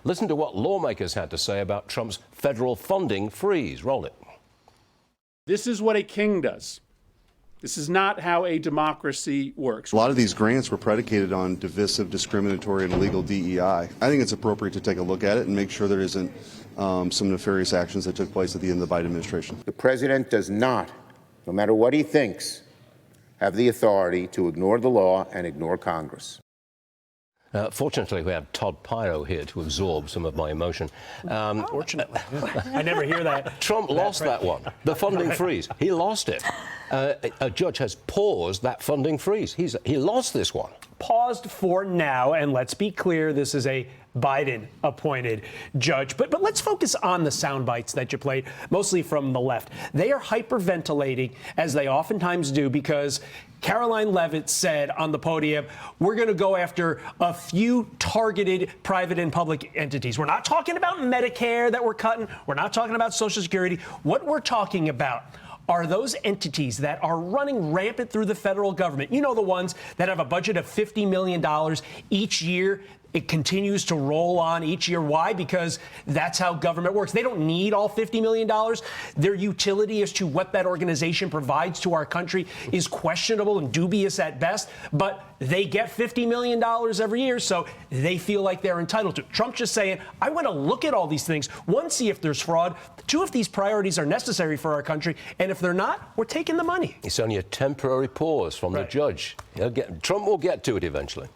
Listen to what lawmakers had to say about Trump's federal funding freeze. Roll it. This is what a king does. This is not how a democracy works. A lot of these grants were predicated on divisive, discriminatory, and illegal DEI. I think it's appropriate to take a look at it and make sure there isn't some nefarious actions that took place at the end of the Biden administration. The president does not, no matter what he thinks, have the authority to ignore the law and ignore Congress. Fortunately, we have Todd Piro here to absorb some of my emotion. Fortunately. I never hear that. Trump lost that one, the funding freeze. He lost it. A judge has paused that funding freeze. He lost this one. Paused for now, and let's be clear, this is a Biden-appointed judge. But let's focus on the sound bites that you played, mostly from the left. They are hyperventilating, as they oftentimes do, because Caroline Leavitt said on the podium, we're going to go after a few targeted private and public entities. We're not talking about Medicare that we're cutting. We're not talking about Social Security. What we're talking about are those entities that are running rampant through the federal government. You know, the ones that have a budget of $50 million each year. It continues to roll on each year. Why? Because that's how government works. They don't need all $50 million. Their utility as to what that organization provides to our country is questionable and dubious at best, but they get $50 million every year, so they feel like they're entitled to. Trump just saying, I want to look at all these things. One, see if there's fraud. Two, if these priorities are necessary for our country. And if they're not, we're taking the money. It's only a temporary pause from the judge. Trump will get to it eventually.